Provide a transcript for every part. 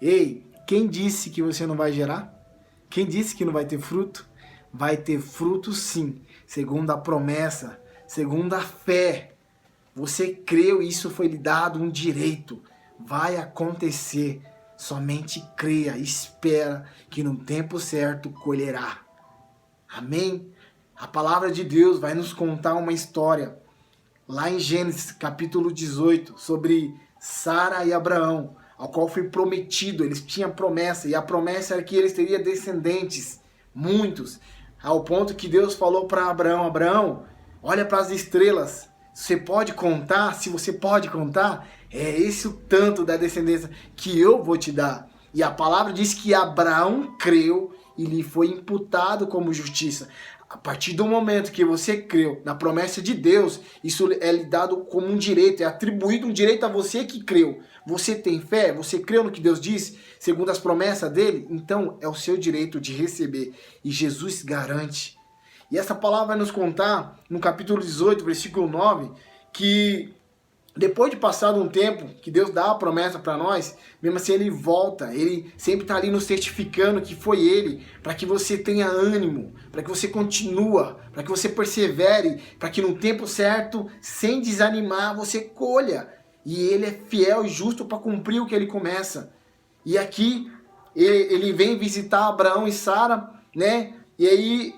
Ei, quem disse que você não vai gerar? Quem disse que não vai ter fruto? Vai ter fruto sim, segundo a promessa, segundo a fé. Você creu e isso foi lhe dado um direito. Vai acontecer. Somente creia, espera que no tempo certo colherá. Amém? A palavra de Deus vai nos contar uma história lá em Gênesis capítulo 18 sobre Sara e Abraão, ao qual foi prometido, eles tinham promessa, e a promessa era que eles teriam descendentes, muitos, ao ponto que Deus falou para Abraão, Abraão, olha para as estrelas, você pode contar? Se você pode contar, é esse o tanto da descendência que eu vou te dar. E a palavra diz que Abraão creu e lhe foi imputado como justiça. A partir do momento que você creu na promessa de Deus, isso é lhe dado como um direito, é atribuído um direito a você que creu. Você tem fé? Você creu no que Deus disse, segundo as promessas dele? Então é o seu direito de receber. E Jesus garante. E essa palavra vai nos contar, no capítulo 18, versículo 9, que depois de passado um tempo, que Deus dá a promessa para nós, mesmo assim ele volta, ele sempre está ali nos certificando que foi ele, para que você tenha ânimo, para que você continue, para que você persevere, para que no tempo certo, sem desanimar, você colha. E ele é fiel e justo para cumprir o que ele começa. E aqui ele vem visitar Abraão e Sara, né? E aí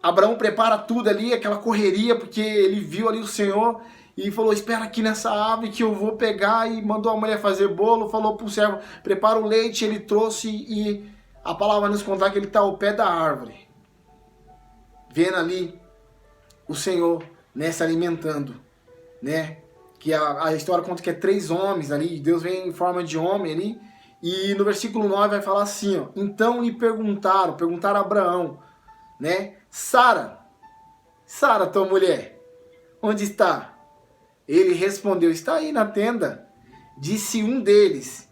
Abraão prepara tudo ali, aquela correria, porque ele viu ali o Senhor e falou, espera aqui nessa árvore que eu vou pegar, e mandou a mulher fazer bolo, falou pro servo, prepara o leite, ele trouxe, e a palavra vai nos contar que ele está ao pé da árvore, vendo ali o Senhor, né, se alimentando, né, que a história conta que é 3 homens ali, Deus vem em forma de homem ali, e no versículo 9 vai falar assim, ó, então lhe perguntaram a Abraão, né, Sara, tua mulher, onde está? Ele respondeu, está aí na tenda. Disse um deles,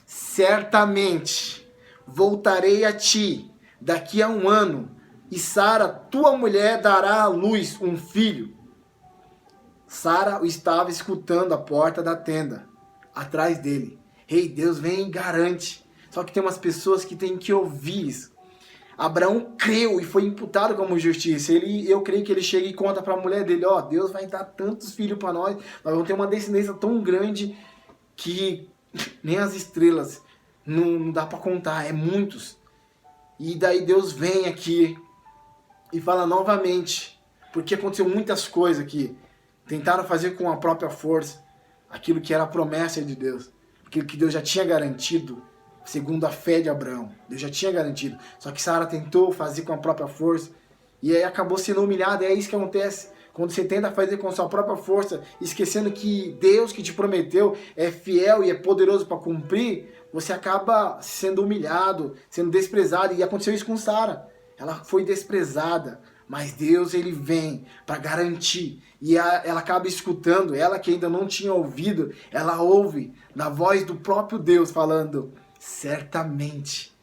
certamente voltarei a ti daqui a 1 ano, e Sara, tua mulher, dará à luz um filho. Sara o estava escutando à porta da tenda, atrás dele. Ei, Deus vem e garante. Só que tem umas pessoas que têm que ouvir isso. Abraão creu e foi imputado como justiça. Eu creio que ele chega e conta para a mulher dele, ó, Deus vai dar tantos filhos para nós vamos ter uma descendência tão grande que nem as estrelas não dá para contar, é muitos. E daí Deus vem aqui e fala novamente, porque aconteceu muitas coisas aqui. Tentaram fazer com a própria força aquilo que era a promessa de Deus, aquilo que Deus já tinha garantido, segundo a fé de Abraão. Deus já tinha garantido. Só que Sara tentou fazer com a própria força. E aí acabou sendo humilhada. É isso que acontece. Quando você tenta fazer com a sua própria força, esquecendo que Deus que te prometeu é fiel e é poderoso para cumprir, você acaba sendo humilhado, sendo desprezado. E aconteceu isso com Sara. Ela foi desprezada. Mas Deus, ele vem para garantir. E ela acaba escutando. Ela que ainda não tinha ouvido, ela ouve na voz do próprio Deus falando, certamente,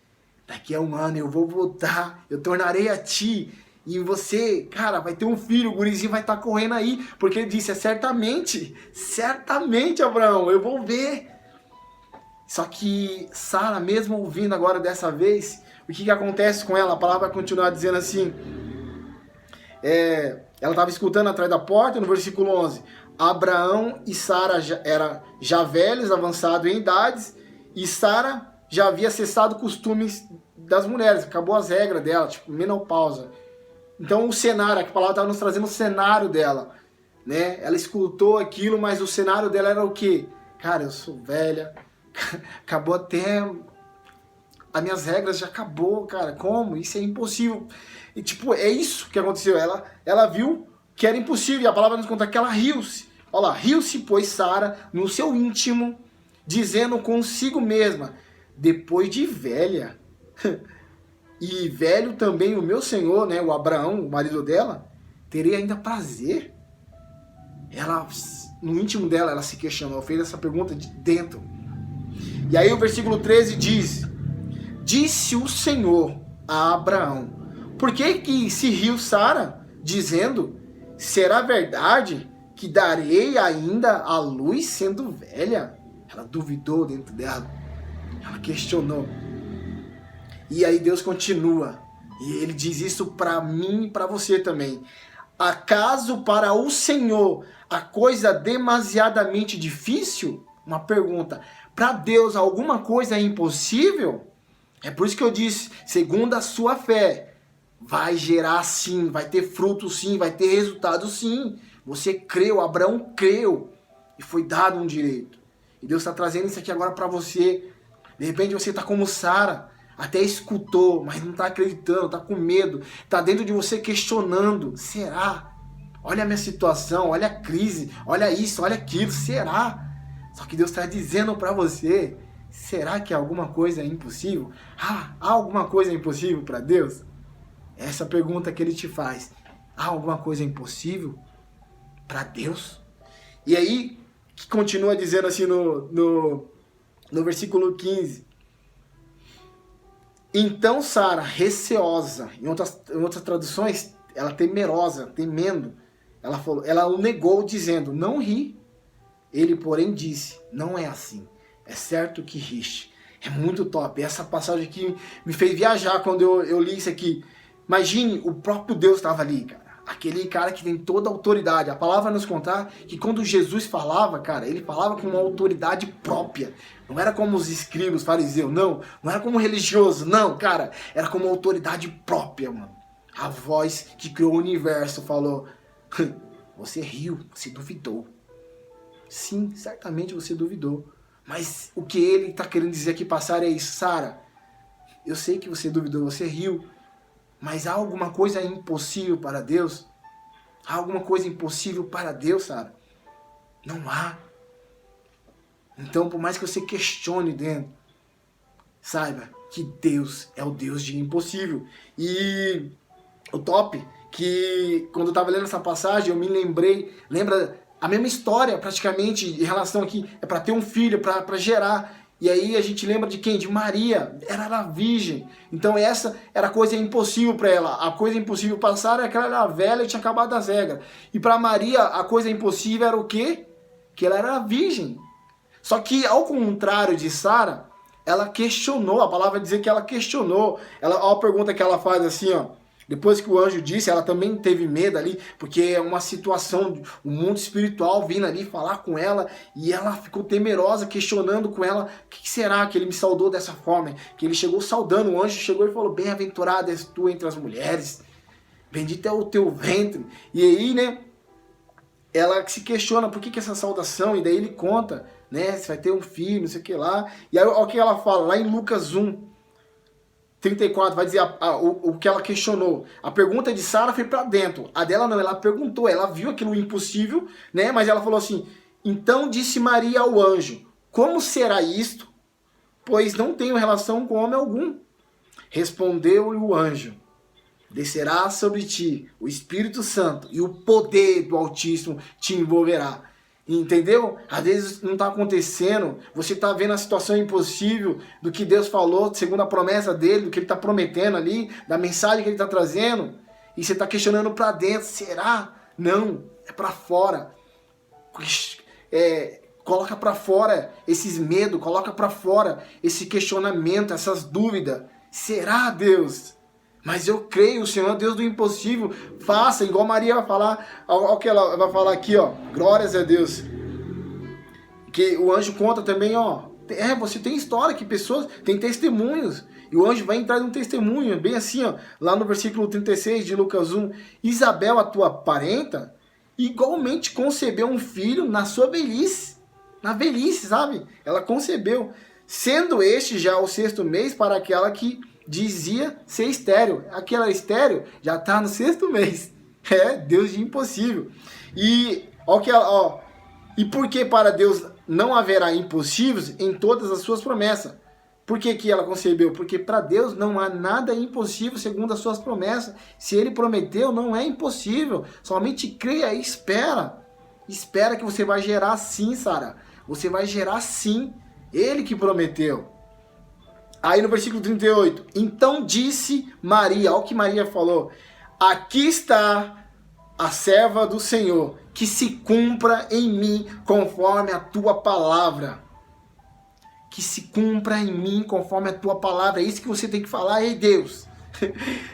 daqui a 1 ano eu vou voltar, eu tornarei a ti, e você, cara, vai ter um filho, o gurizinho vai estar correndo aí, porque ele disse, certamente, Abraão, eu vou ver. Só que Sara, mesmo ouvindo agora dessa vez, o que acontece com ela? A palavra vai continuar dizendo assim, ela estava escutando atrás da porta, no versículo 11, Abraão e Sara eram já velhos, avançados em idades, e Sara já havia cessado costumes das mulheres, acabou as regras dela, tipo menopausa. Então o cenário, a palavra estava nos trazendo o cenário dela, né? Ela escutou aquilo, mas o cenário dela era o quê? Cara, eu sou velha, acabou até... As minhas regras já acabou, cara, como? Isso é impossível. E tipo, é isso que aconteceu. Ela viu que era impossível, e a palavra nos conta que ela riu-se. Olha lá, riu-se, pois Sara, no seu íntimo, dizendo consigo mesma, depois de velha, e velho também o meu senhor, né, o Abraão, o marido dela, teria ainda prazer. Ela, no íntimo dela, ela se questionou, fez essa pergunta de dentro. E aí o versículo 13 diz, disse o Senhor a Abraão, por que se riu Sara, dizendo, será verdade que darei ainda a luz sendo velha? Ela duvidou dentro dela. Ela questionou. E aí Deus continua. E ele diz isso para mim e para você também. Acaso para o Senhor a coisa demasiadamente difícil? Uma pergunta. Para Deus alguma coisa é impossível? É por isso que eu disse, segundo a sua fé, vai gerar sim, vai ter fruto sim, vai ter resultado sim. Você creu, Abraão creu e foi dado um direito. E Deus está trazendo isso aqui agora para você. De repente você está como Sara, até escutou, mas não está acreditando, está com medo, está dentro de você questionando. Será? Olha a minha situação, olha a crise, olha isso, olha aquilo, será? Só que Deus está dizendo para você, será que alguma coisa é impossível? Há alguma coisa impossível para Deus? Essa pergunta que ele te faz. Há alguma coisa impossível para Deus? E aí, que continua dizendo assim no versículo 15. Então Sara, receosa, em outras traduções, ela temerosa, temendo, ela o negou dizendo, não ri. Ele, porém, disse, não é assim, é certo que riste. É muito top. Essa passagem aqui me fez viajar quando eu li isso aqui. Imagine, o próprio Deus estava ali, cara. Aquele cara que tem toda a autoridade. A palavra nos contar que quando Jesus falava, cara, ele falava com uma autoridade própria. Não era como os escribas, fariseus, não era como religioso, não, cara. Era como uma autoridade própria, mano. A voz que criou o universo falou, você riu, você duvidou. Sim, certamente você duvidou. Mas o que ele está querendo dizer aqui, passar é isso. Sara, eu sei que você duvidou, você riu. Mas há alguma coisa impossível para Deus? Há alguma coisa impossível para Deus, Sara? Não há. Então, por mais que você questione dentro, saiba que Deus é o Deus de impossível. E o top, que quando eu estava lendo essa passagem, eu me lembra a mesma história praticamente em relação aqui, é para ter um filho, para gerar. E aí a gente lembra de quem? De Maria, ela era virgem. Então essa era a coisa impossível para ela. A coisa impossível para Sara é que ela era velha e tinha acabado as regras. E para Maria a coisa impossível era o quê? Que ela era virgem. Só que ao contrário de Sara, ela questionou, a palavra diz que ela questionou. Olha a pergunta que ela faz assim, ó. Depois que o anjo disse, ela também teve medo ali, porque é uma situação, o mundo espiritual vindo ali falar com ela, e ela ficou temerosa, questionando com ela, o que será que ele me saudou dessa forma? Que ele chegou saudando, o anjo chegou e falou, bem-aventurada és tu entre as mulheres, bendito é o teu ventre. E aí, né, ela se questiona, por que essa saudação? E daí ele conta, né, você vai ter um filho, não sei o que lá. E aí, olha o que ela fala, lá em Lucas 1:34, vai dizer o que ela questionou. A pergunta de Sara foi para dentro. A dela não, ela perguntou, ela viu aquilo impossível, né? Mas ela falou assim, então disse Maria ao anjo, como será isto? Pois não tenho relação com homem algum. Respondeu-lhe o anjo, descerá sobre ti o Espírito Santo e o poder do Altíssimo te envolverá. Entendeu? Às vezes não está acontecendo, você está vendo a situação impossível do que Deus falou, segundo a promessa dele, do que ele está prometendo ali, da mensagem que ele está trazendo, e você está questionando para dentro, será? Não, é para fora. Coloca para fora esses medos, coloca para fora esse questionamento, essas dúvidas. Será, Deus? Mas eu creio, o Senhor é Deus do impossível. Faça, igual Maria vai falar, o que ela vai falar aqui, ó. Glórias a Deus. Que o anjo conta também, ó. Você tem história que pessoas têm testemunhos. E o anjo vai entrar num testemunho, bem assim, ó. Lá no versículo 36 de Lucas 1. Isabel, a tua parenta, igualmente concebeu um filho na sua velhice. Na velhice, sabe? Ela concebeu. Sendo este já o 6º mês para aquela que dizia ser estéril. Aquela estéril já está no 6º mês. É Deus de impossível. E e porque para Deus não haverá impossíveis em todas as suas promessas. Por que ela concebeu? Porque para Deus não há nada impossível segundo as suas promessas. Se ele prometeu, não é impossível. Somente creia e espera. Espera que você vai gerar sim, Sara. Você vai gerar sim. Ele que prometeu. Aí no versículo 38, então disse Maria, olha o que Maria falou, aqui está a serva do Senhor, que se cumpra em mim conforme a tua palavra. que se cumpra em mim conforme a tua palavra. É isso que você tem que falar. Ei, Deus,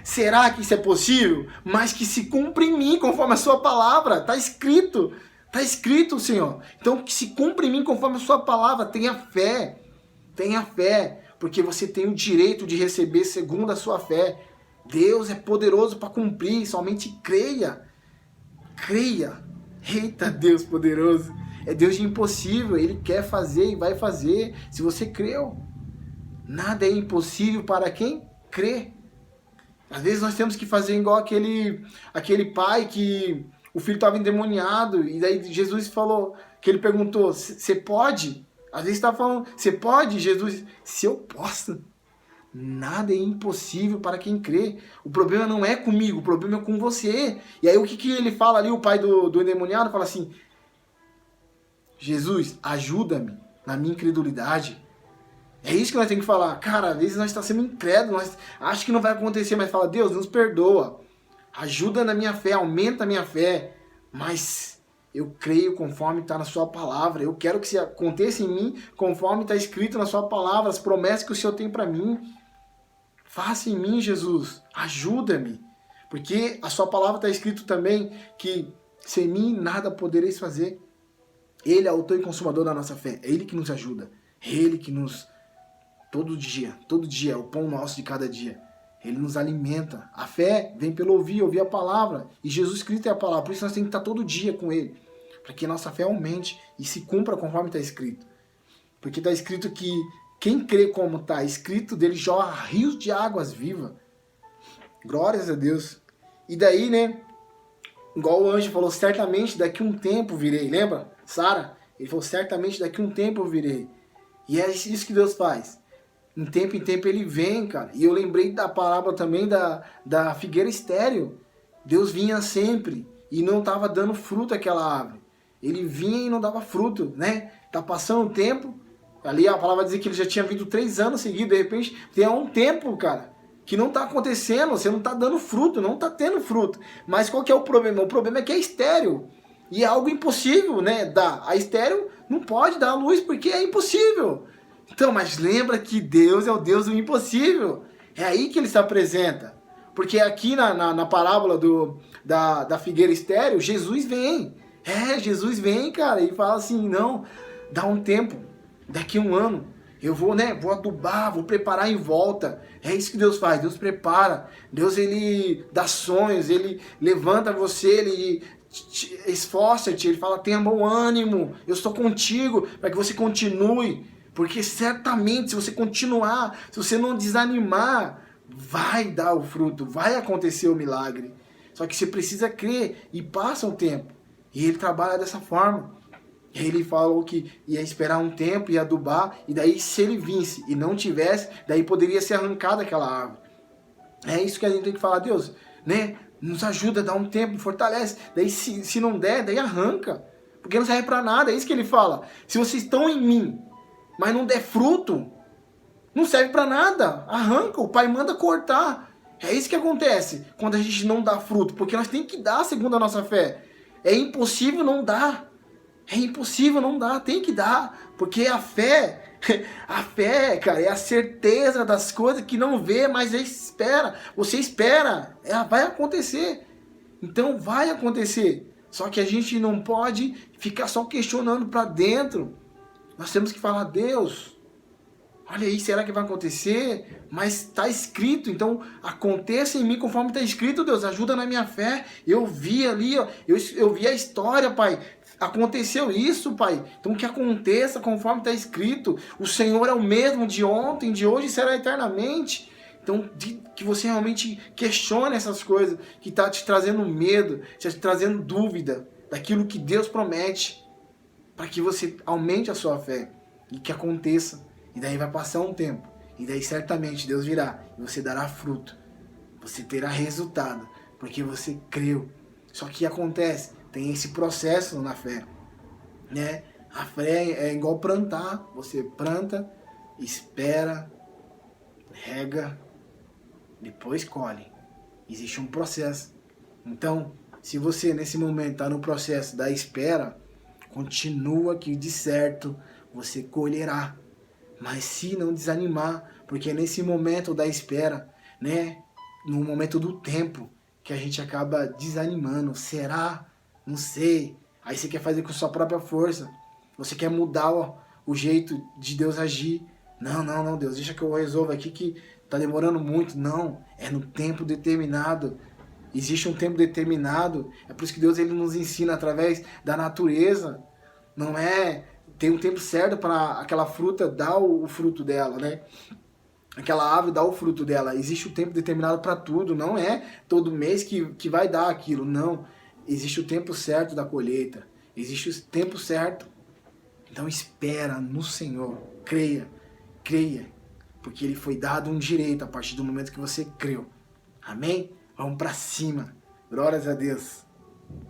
será que isso é possível? Mas que se cumpra em mim conforme a sua palavra. Está escrito. Está escrito, Senhor. Então, que se cumpra em mim conforme a sua palavra. Tenha fé. Tenha fé. Porque você tem o direito de receber segundo a sua fé. Deus é poderoso para cumprir. Somente creia. Creia. Eita, Deus poderoso. É Deus de impossível. Ele quer fazer e vai fazer. Se você creu. Nada é impossível para quem crê. Às vezes nós temos que fazer igual aquele pai que o filho estava endemoniado, e daí Jesus falou, que ele perguntou, você pode? Às vezes está falando, você pode? Jesus, se eu posso. Nada é impossível para quem crê. O problema não é comigo, o problema é com você. E aí o que ele fala ali, o pai do endemoniado, fala assim, Jesus, ajuda-me na minha incredulidade. É isso que nós temos que falar. Cara, às vezes nós estamos sendo incrédulos, nós achamos que não vai acontecer, mas fala, Deus, nos perdoa. Ajuda na minha fé, aumenta a minha fé. Mas eu creio conforme está na sua palavra. Eu quero que isso aconteça em mim conforme está escrito na sua palavra, as promessas que o Senhor tem para mim. Faça em mim, Jesus. Ajuda-me. Porque a sua palavra está escrito também que sem mim nada podereis fazer. Ele é o autor e consumador da nossa fé. É Ele que nos ajuda. É Ele que nos... todo dia, o pão nosso de cada dia. Ele nos alimenta. A fé vem pelo ouvir a palavra. E Jesus Cristo é a palavra. Por isso nós temos que estar todo dia com Ele. Para que a nossa fé aumente e se cumpra conforme está escrito. Porque está escrito que quem crê como está escrito, dele jorra rios de águas vivas. Glórias a Deus. E daí, né? Igual o anjo falou, certamente daqui um tempo virei. Lembra? Sara? Ele falou, certamente daqui um tempo eu virei. E é isso que Deus faz. Em tempo ele vem, cara. E eu lembrei da parábola também da figueira estéril. Deus vinha sempre e não estava dando fruto àquela árvore. Ele vinha e não dava fruto, né? Tá passando o tempo. Ali a palavra diz que ele já tinha vindo 3 anos seguidos. De repente, tem um tempo, cara, que não tá acontecendo. Você não tá dando fruto, não tá tendo fruto. Mas qual que é o problema? O problema é que é estéril. E é algo impossível, né? A estéril não pode dar a luz porque é impossível. Então, mas lembra que Deus é o Deus do impossível. É aí que ele se apresenta. Porque aqui na parábola da figueira estéril, Jesus vem. Jesus vem, cara, e fala assim, não, dá um tempo, daqui a 1 ano, eu vou adubar, vou preparar em volta. É isso que Deus faz, Deus prepara. Deus, ele dá sonhos, ele levanta você, ele esforça-te, ele fala, tenha bom ânimo, eu estou contigo, para que você continue. Porque certamente, se você continuar, se você não desanimar, vai dar o fruto, vai acontecer o milagre. Só que você precisa crer e passa um tempo. E ele trabalha dessa forma. Ele falou que ia esperar um tempo, ia adubar, e daí se ele visse e não tivesse, daí poderia ser arrancada aquela árvore. É isso que a gente tem que falar, Deus, né? Nos ajuda, dá um tempo, fortalece. Daí se não der, daí arranca. Porque não serve para nada, é isso que ele fala. Se vocês estão em mim, mas não der fruto, não serve para nada. Arranca, o Pai manda cortar. É isso que acontece quando a gente não dá fruto, porque nós temos que dar segundo a nossa fé. É impossível não dar. É impossível não dar, tem que dar. Porque a fé, cara, é a certeza das coisas que não vê, mas espera. Você espera, vai acontecer. Então vai acontecer. Só que a gente não pode ficar só questionando para dentro. Nós temos que falar, Deus, olha aí, será que vai acontecer? Mas está escrito, então aconteça em mim conforme está escrito, Deus, ajuda na minha fé. Eu vi ali, ó, eu vi a história, Pai. Aconteceu isso, Pai. Então que aconteça conforme está escrito. O Senhor é o mesmo de ontem, de hoje e será eternamente. Então que você realmente questione essas coisas que está te trazendo medo, te trazendo dúvida daquilo que Deus promete. Para que você aumente a sua fé e que aconteça. E daí vai passar um tempo. E daí certamente Deus virá e você dará fruto. Você terá resultado. Porque você creu. Só que acontece, tem esse processo na fé. Né? A fé é igual plantar. Você planta, espera, rega, depois colhe. Existe um processo. Então, se você nesse momento está no processo da espera, continua que de certo você colherá. Mas se não desanimar, porque é nesse momento da espera, né? No momento do tempo, que a gente acaba desanimando. Será? Não sei. Aí você quer fazer com sua própria força. Você quer mudar o jeito de Deus agir. Não, não, não, Deus, deixa que eu resolva aqui que tá demorando muito. Não, é no tempo determinado. Existe um tempo determinado. É por isso que Deus ele nos ensina através da natureza. Não é... Tem um tempo certo para aquela fruta dar o fruto dela, né? Aquela árvore dá o fruto dela. Existe um tempo determinado para tudo. Não é todo mês que vai dar aquilo. Não. Existe o tempo certo da colheita. Existe o tempo certo. Então espera no Senhor. Creia. Creia. Porque ele foi dado um direito a partir do momento que você creu. Amém? Vamos para cima. Glórias a Deus.